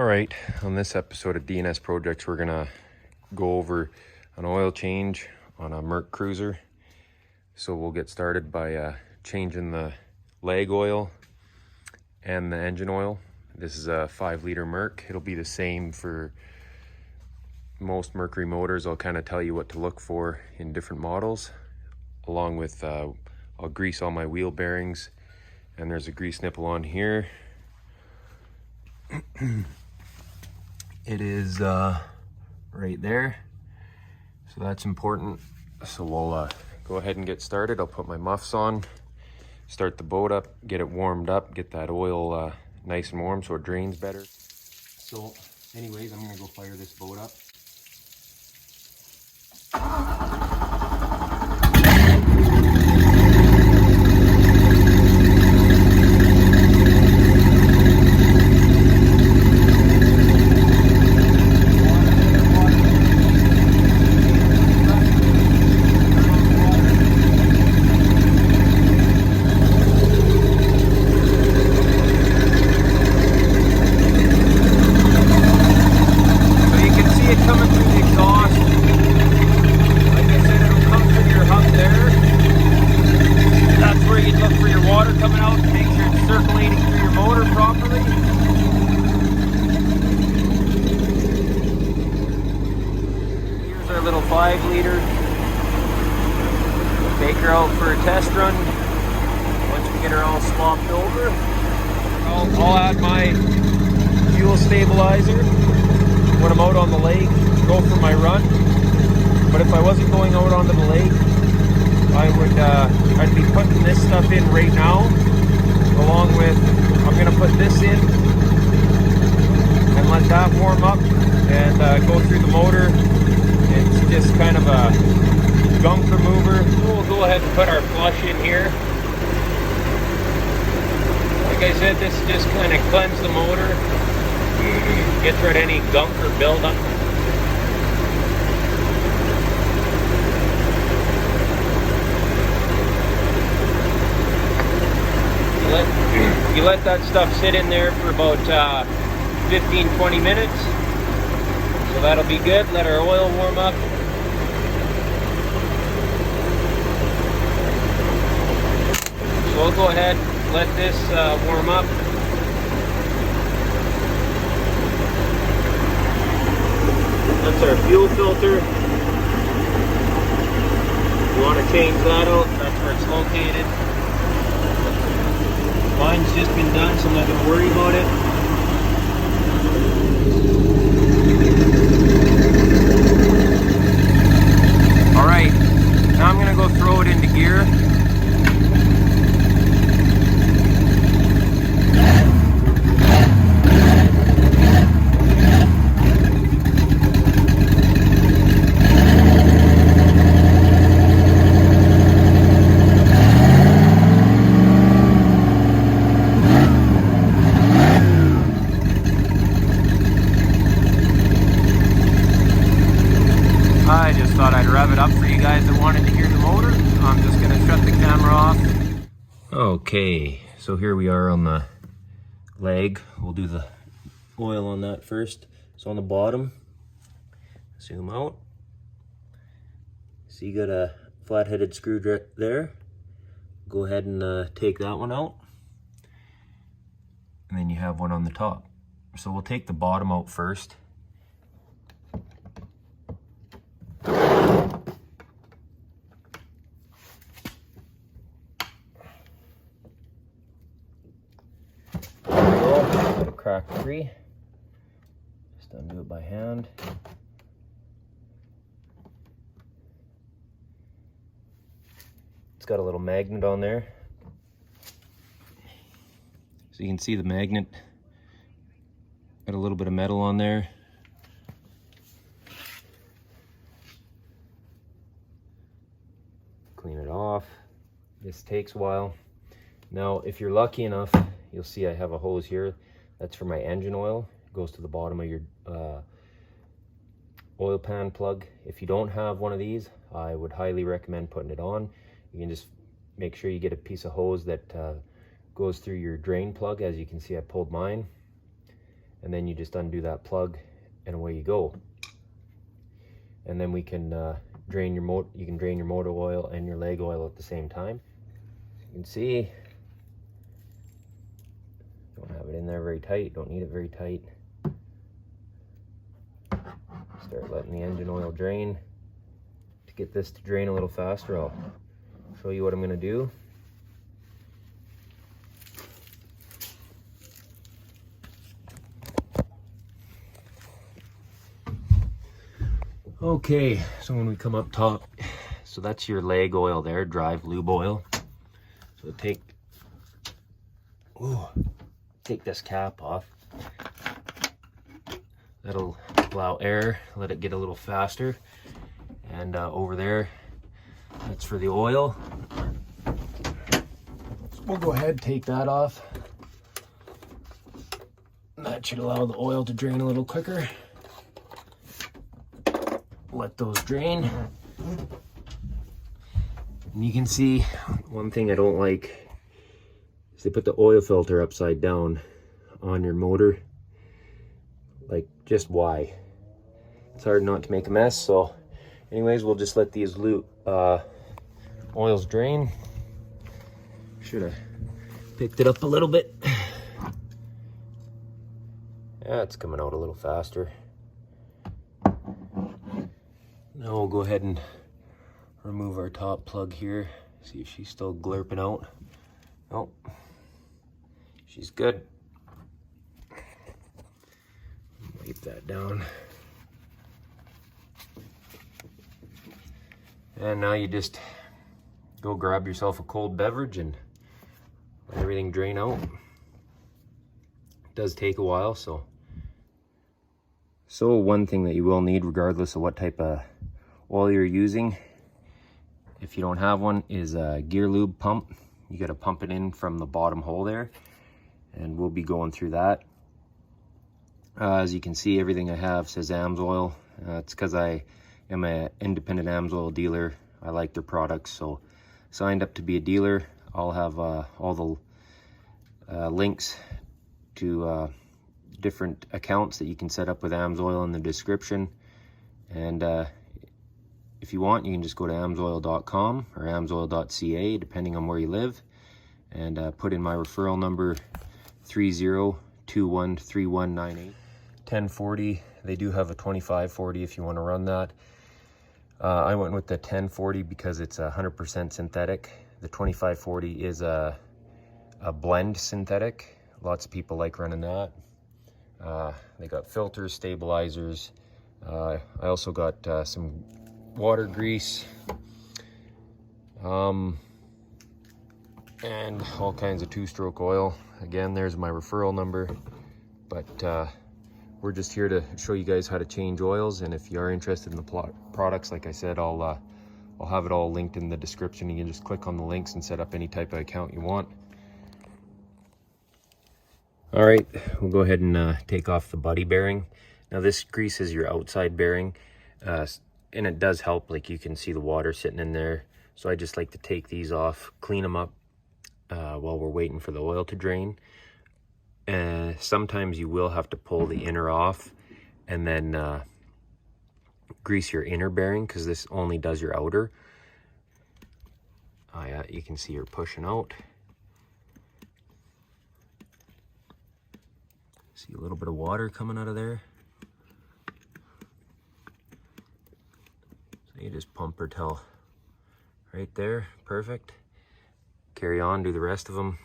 All right, on this episode of DNS Projects, we're gonna go over an oil change on a Merc cruiser. So we'll get started by changing the lag oil and the engine oil. This is a 5-liter Merc. It'll be the same for most Mercury motors. I'll kind of tell you what to look for in different models, along with I'll grease all my wheel bearings, and there's a grease nipple on here. It is right there, so that's important. So we'll go ahead and get started. I'll put my muffs on, start the boat up, get it warmed up, get that oil nice and warm so it drains better. So anyways, I'm gonna go fire this boat up. Our little 5-liter. Take her out for a test run. Once we get her all swapped over, I'll add my fuel stabilizer when I'm out on the lake, go for my run. But if I wasn't going out onto the lake, I'd be putting this stuff in right now, along with, I'm gonna put this in and let that warm up and go through the motor. It's just kind of a gunk remover. We'll go ahead and put our flush in here. Like I said, this just kind of cleanses the motor, gets rid of any gunk or buildup. You let that stuff sit in there for about 15-20 minutes. So that'll be good. Let our oil warm up. So we'll go ahead, let this warm up. That's our fuel filter. You want to change that out, that's where it's located. Mine's just been done, so I'm not going to worry about it. Alright, now I'm going to go throw it into gear. I just thought I'd rev it up for you guys that wanted to hear the motor. I'm just going to shut the camera off. Okay, so here we are on the leg. We'll do the oil on that first. So on the bottom, zoom out. So you got a flat-headed screw there. Go ahead and take that one out. And then you have one on the top. So we'll take the bottom out first. Crack 3. Just undo it by hand. It's got a little magnet on there. So you can see the magnet. Got a little bit of metal on there. Clean it off. This takes a while. Now, if you're lucky enough, you'll see I have a hose here. That's for my engine oil. It goes to the bottom of your oil pan plug. If you don't have one of these, I would highly recommend putting it on. You can just make sure you get a piece of hose that goes through your drain plug. As you can see, I pulled mine. and then you just undo that plug and away you go. And then we can drain your motor. You can drain your motor oil and your leg oil at the same time. You can see, don't have it in there very tight, don't need it very tight. Start letting the engine oil drain. To get this to drain a little faster, I'll show you what I'm going to do. Okay, so when we come up top, so that's your leg oil there, drive lube oil. So take this cap off. That'll allow air, let it get a little faster. And over there, that's for the oil. So we'll go ahead and take that off. That should allow the oil to drain a little quicker. Let those drain. And you can see, one thing I don't like is they put the oil filter upside down on your motor. Like, just why? It's hard not to make a mess. So anyways, we'll just let these oils drain. Should have picked it up a little bit. Yeah, it's coming out a little faster. Now we'll go ahead and remove our top plug here. See if she's still glurping out. Nope. She's good. Wipe that down. And now you just go grab yourself a cold beverage and let everything drain out. It does take a while, so one thing that you will need, regardless of what type of oil you're using, if you don't have one, is a gear lube pump. You got to pump it in from the bottom hole there, and we'll be going through that. As you can see, everything I have says Amsoil. It's because I am an independent Amsoil dealer. I like their products, so signed up to be a dealer. I'll have all the links to different accounts that you can set up with Amsoil in the description. And if you want, you can just go to amsoil.com or amsoil.ca, depending on where you live, and put in my referral number 30213198. 1040, they do have a 2540 if you want to run that. I went with the 1040 because it's 100% synthetic. The 2540 is a blend synthetic. Lots of people like running that. They got filters, stabilizers. I also got some water grease, and all kinds of two-stroke oil. Again, there's my referral number. But we're just here to show you guys how to change oils, and if you are interested in the products, like I said, I'll have it all linked in the description. You can just click on the links and set up any type of account you want. All right, we'll go ahead and take off the buddy bearing. Now this grease is your outside bearing, and it does help. Like, you can see the water sitting in there. So I just like to take these off, clean them up while we're waiting for the oil to drain. Sometimes you will have to pull the inner off and then grease your inner bearing, because this only does your outer. Oh yeah, you can see her pushing out. See a little bit of water coming out of there. So you just pump her till right there, perfect. Carry on, do the rest of them.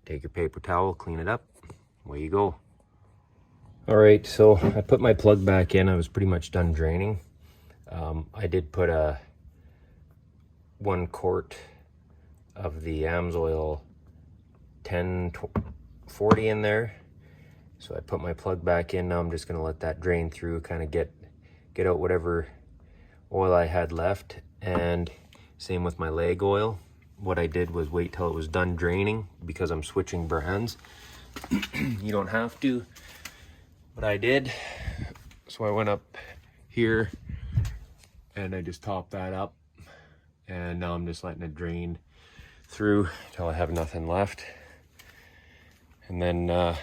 Take your paper towel, clean it up, away you go. All right, so I put my plug back in. I was pretty much done draining. I did put 1 quart of the Amsoil 1040 in there. So I put my plug back in. Now I'm just gonna let that drain through, kind of get out whatever oil I had left. And same with my leg oil. What I did was wait till it was done draining, because I'm switching brands. You don't have to, but I did. So I went up here and I just topped that up, and now I'm just letting it drain through till I have nothing left. And then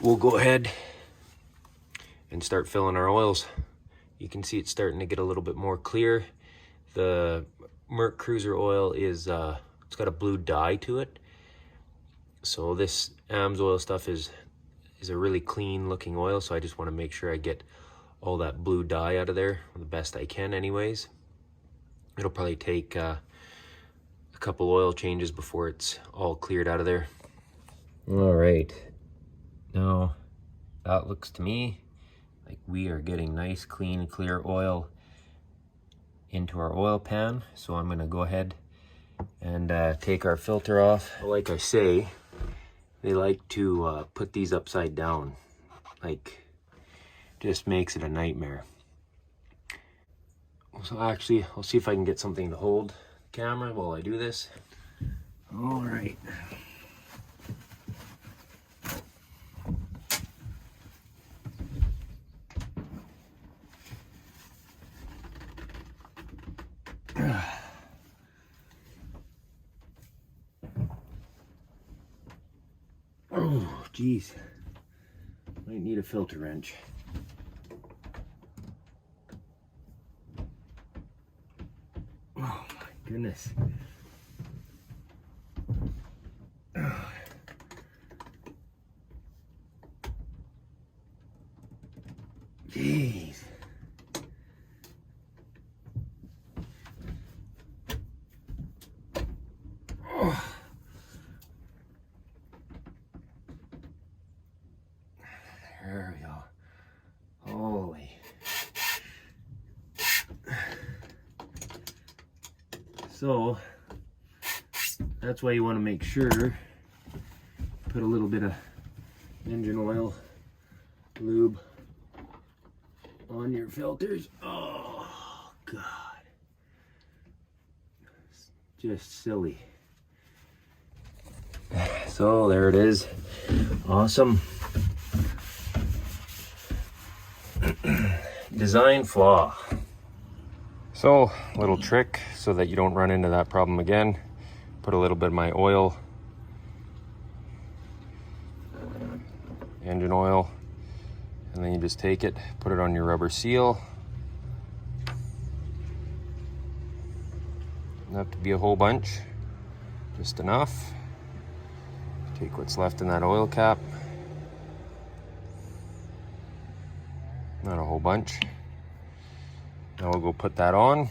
we'll go ahead and start filling our oils. You can see it's starting to get a little bit more clear. The Merc Cruiser oil is it's got a blue dye to it. So this Amsoil stuff is a really clean looking oil, so I just want to make sure I get all that blue dye out of there the best I can anyways. It'll probably take a couple oil changes before it's all cleared out of there. All right, now that looks to me like we are getting nice, clean, clear oil into our oil pan. So I'm gonna go ahead and take our filter off. Like I say, they like to put these upside down. Like, just makes it a nightmare. So actually, I'll see if I can get something to hold the camera while I do this. All right. Oh, geez. Might need a filter wrench. Oh my goodness. Oh. Jeez. Oh. There we go. Holy. So that's why you want to make sure put a little bit of engine oil, lube on your filters. Oh God, it's just silly. So there it is. Awesome. Design flaw. So, little trick so that you don't run into that problem again. Put a little bit of my oil, engine oil, and then you just take it, put it on your rubber seal. Doesn't have to be a whole bunch, just enough. Take what's left in that oil cap. Not a whole bunch. Now we'll go put that on.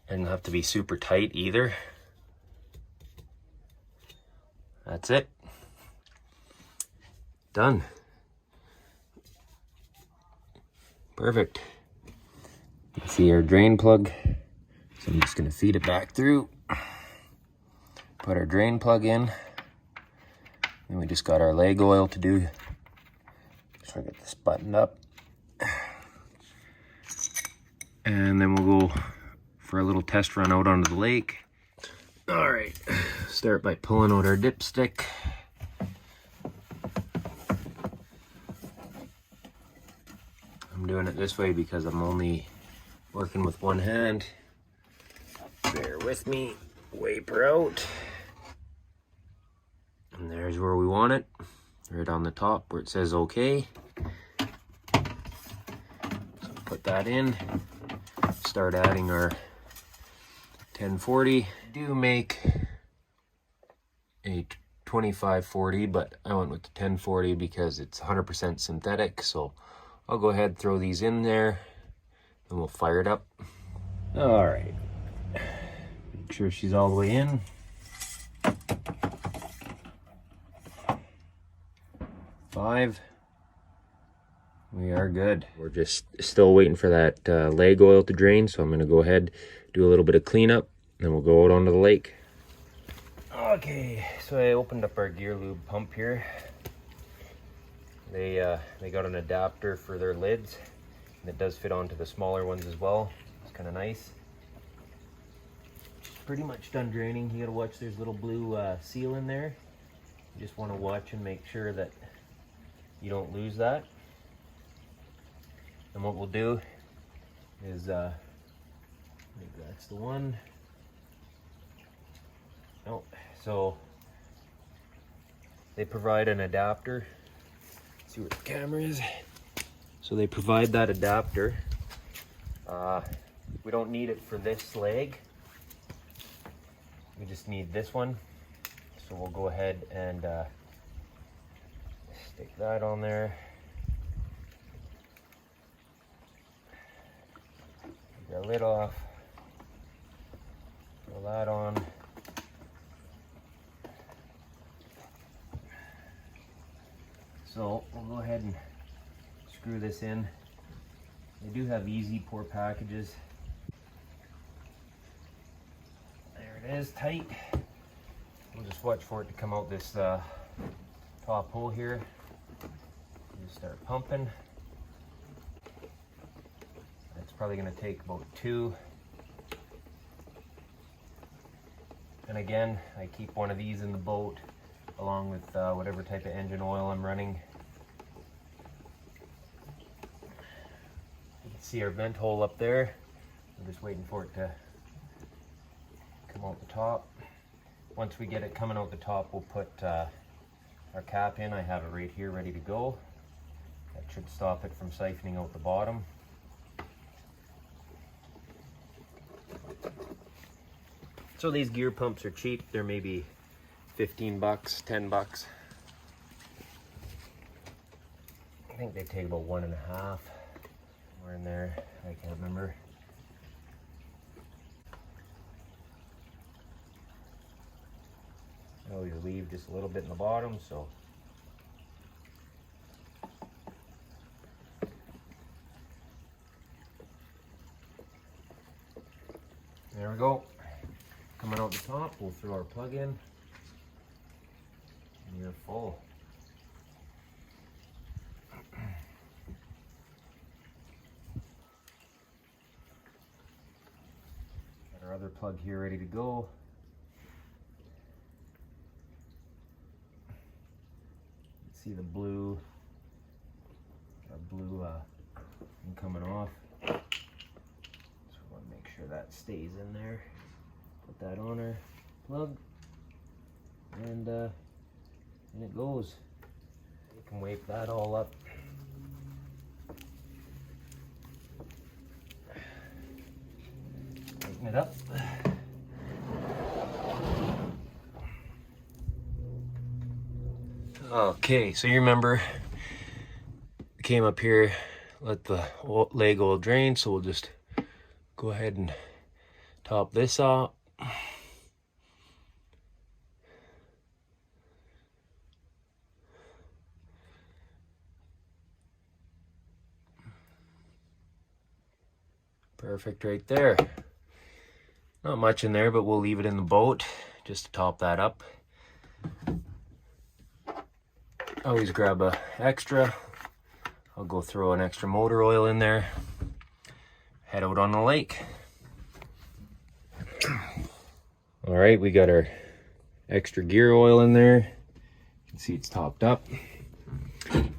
Doesn't have to be super tight either. That's it. Done. Perfect. You can see our drain plug. So I'm just gonna feed it back through. Put our drain plug in. And we just got our leg oil to do. So I get this buttoned up. And then we'll go for a little test run out onto the lake. All right, start by pulling out our dipstick. I'm doing it this way because I'm only working with one hand. Bear with me, wipe her out. And there's where we want it, right on the top where it says okay. So put that in, start adding our 1040. Do make a 2540, but I went with the 1040 because it's 100% synthetic. So I'll go ahead and throw these in there and we'll fire it up. All right, make sure she's all the way in. Five. We are good. We're just still waiting for that leg oil to drain, so I'm gonna go ahead, do a little bit of cleanup, and then we'll go out onto the lake. Okay, so I opened up our gear lube pump here. They got an adapter for their lids, and it does fit onto the smaller ones as well. It's kind of nice. pretty much done draining. You gotta watch, there's a little blue seal in there. You just want to watch and make sure that you don't lose that. And what we'll do is, I think that's the one. Oh, so they provide an adapter. Let's see where the camera is. So they provide that adapter. We don't need it for this leg. We just need this one. So we'll go ahead and stick that on there. Get the lid off. Throw that on. So we'll go ahead and screw this in. They do have easy pour packages. There it is, tight. We'll just watch for it to come out this top hole here. Just start pumping. It's probably going to take about 2. And again, I keep one of these in the boat along with whatever type of engine oil I'm running. You can see our vent hole up there. I'm just waiting for it to come out the top. Once we get it coming out the top, we'll put our cap in. I have it right here ready to go. That should stop it from siphoning out the bottom. So these gear pumps are cheap. They're maybe 15 bucks, 10 bucks. I think they take about 1.5. Somewhere in there, I can't remember. I always leave just a little bit in the bottom, so. There we go. Coming out the top, we'll throw our plug in. And you're full. Got our other plug here ready to go. See the blue, thing coming off. So we want to make sure that stays in there. Put that on our plug, and it goes. We can wipe that all up. Tighten it up. Okay, so you remember, we came up here, let the leg oil drain, so we'll just go ahead and top this off. Perfect right there. Not much in there, but we'll leave it in the boat just to top that up. Always grab a extra. I'll go throw an extra motor oil in there. Head out on the lake. All right, we got our extra gear oil in there. You can see it's topped up.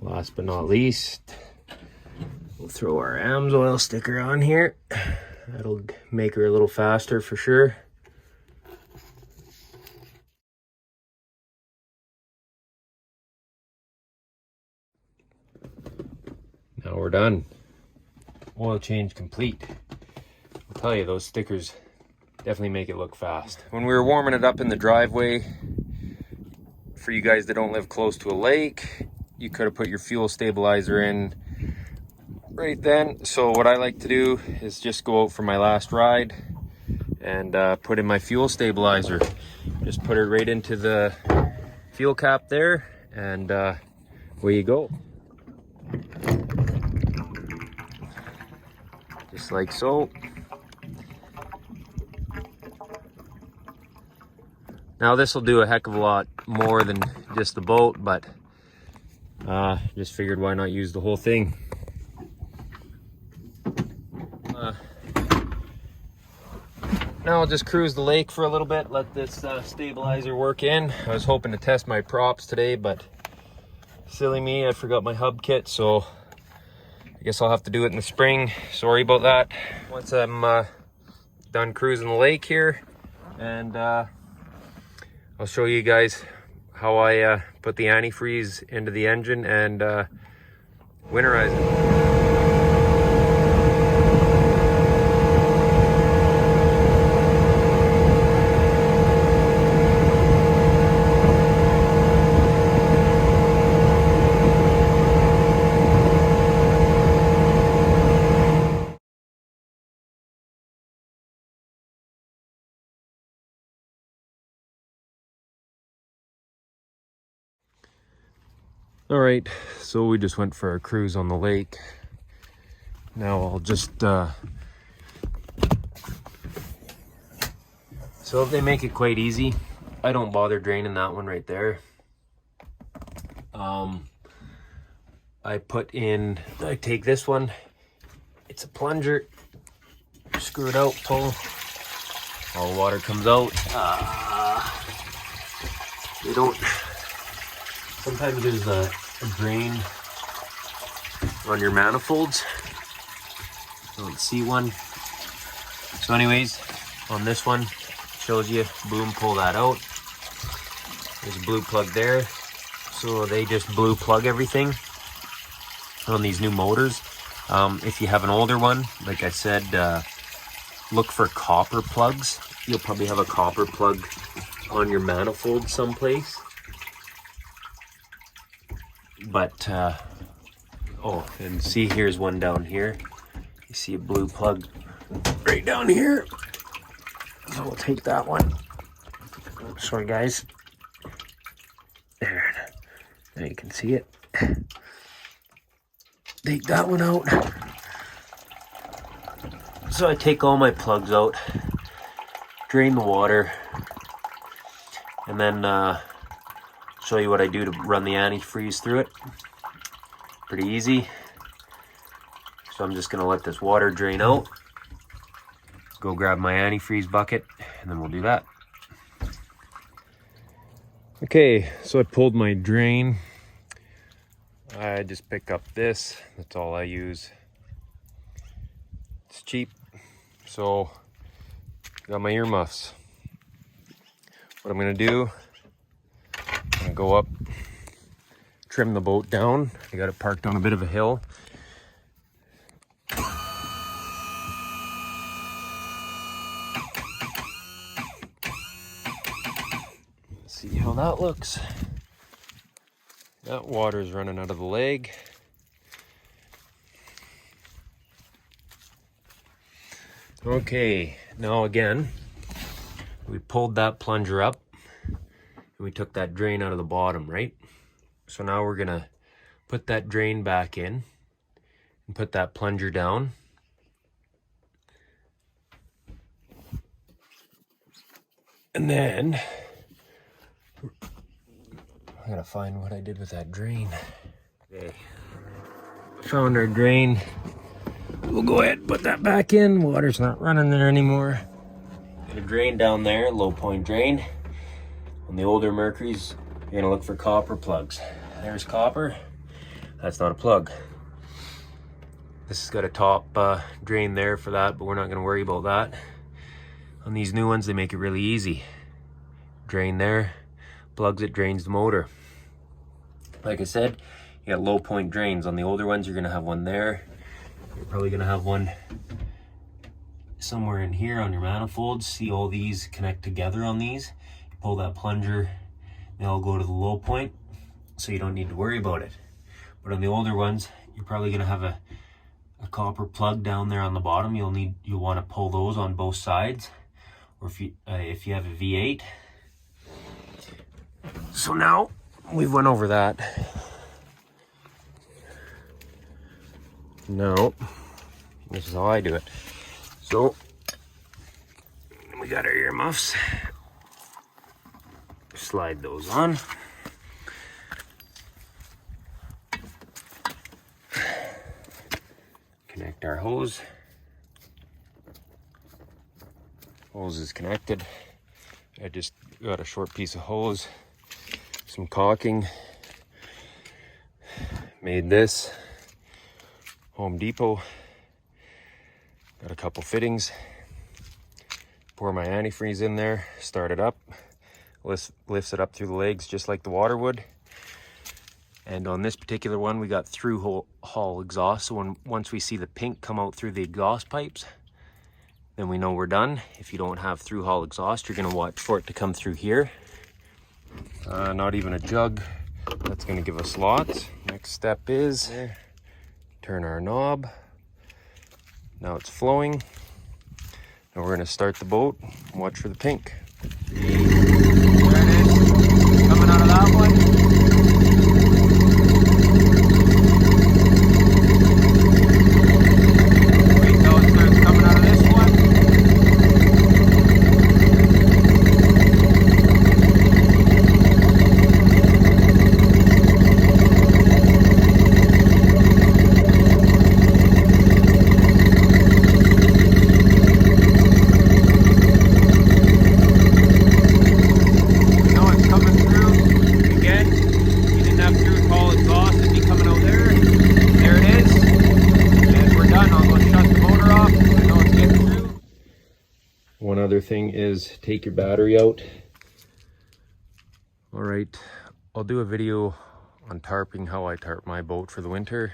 Last but not least, we'll throw our Amsoil sticker on here. That'll make her a little faster for sure. Now we're done. Oil change complete. I'll tell you, those stickers definitely make it look fast. When we were warming it up in the driveway, for you guys that don't live close to a lake, you could have put your fuel stabilizer in right then. So what I like to do is just go out for my last ride and put in my fuel stabilizer. Just put it right into the fuel cap there, and away you go. Just like so. Now this will do a heck of a lot more than just the boat, but just figured why not use the whole thing. now I'll just cruise the lake for a little bit, let this stabilizer work in. I was hoping to test my props today, but silly me, I forgot my hub kit, so I guess I'll have to do it in the spring. Sorry about that. Once I'm done cruising the lake here, and I'll show you guys how I put the antifreeze into the engine and winterize it. All right, so we just went for a cruise on the lake. Now I'll just, so they make it quite easy. I don't bother draining that one right there. I take this one, it's a plunger, screw it out, pull, all the water comes out. They don't, sometimes there's a drain on your manifolds. I don't see one. So anyways, on this one, shows you, boom, pull that out. There's a blue plug there. So they just blue plug everything on these new motors. If you have an older one, like I said, look for copper plugs. You'll probably have a copper plug on your manifold someplace. But, oh, and see, here's one down here. You see a blue plug right down here. So we'll take that one. Sorry, guys. There. Now you can see it. Take that one out. So I take all my plugs out, drain the water, and then show you what I do to run the antifreeze through it. Pretty easy. So I'm just gonna let this water drain out, go grab my antifreeze bucket, and then we'll do that. Okay, so I pulled my drain. I just pick up this, that's all I use. It's cheap. So, got my earmuffs. What I'm gonna do, I'm gonna go up, trim the boat down. I got it parked on a bit of a hill. See how that looks. That water's running out of the leg. Okay, now again, we pulled that plunger up and we took that drain out of the bottom, right? So now we're gonna put that drain back in and put that plunger down. And then I gotta find what I did with that drain. Okay, found our drain. We'll go ahead and put that back in. Water's not running there anymore. Got a drain down there, low point drain. On the older Mercuries, you're gonna look for copper plugs. There's copper. That's not a plug. This has got a top drain there for that, but we're not gonna worry about that. On these new ones, they make it really easy. Drain there, plugs it, drains the motor. Like I said, you got low point drains. On the older ones, you're gonna have one there. You're probably gonna have one somewhere in here on your manifolds. See all these connect together on these. You pull that plunger, they all go to the low point, so you don't need to worry about it. But on the older ones, you're probably gonna have a copper plug down there on the bottom. You'll want to pull those on both sides, or if you have a V8. So now we've went over that. Now this is how I do it. So we got our earmuffs. Slide those on. Connect our hose. Hose is connected. I just got a short piece of hose, some caulking. Made this Home Depot. Got a couple fittings. Pour my antifreeze in there, start it up, lifts it up through the legs just like the water would. And on this particular one, we got through hull exhaust. So once we see the pink come out through the exhaust pipes, then we know we're done. If you don't have through hull exhaust, you're gonna watch for it to come through here. Not even a jug. That's gonna give us lots. Next step is turn our knob. Now it's flowing. Now we're gonna start the boat and watch for the pink. There it is, coming out of that one. One other thing is take your battery out. All right, I'll do a video on tarping, how I tarp my boat for the winter.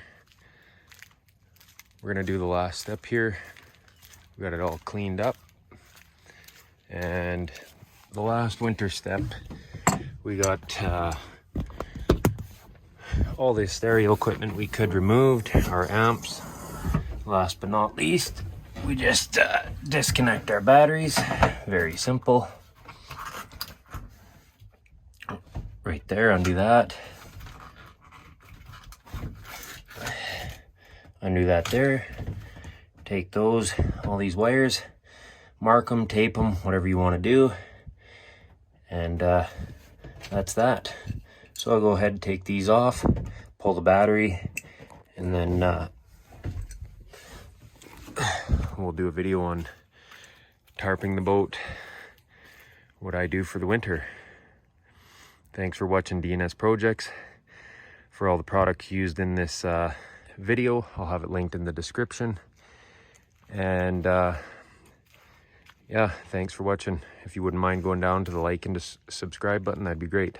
We're gonna do the last step here. We got it all cleaned up. And the last winter step, we got all the stereo equipment we could removed, our amps. Last but not least, we just disconnect our batteries. Very simple. Right there, undo that. Undo that there. Take those, all these wires, mark them, tape them, whatever you want to do. And that's that. So I'll go ahead and take these off, pull the battery, and then we'll do a video on tarping the boat, what I do for the winter. Thanks for watching D&S Projects. For all the products used in this video, I'll have it linked in the description. And yeah, thanks for watching. If you wouldn't mind going down to the like and subscribe button, that'd be great.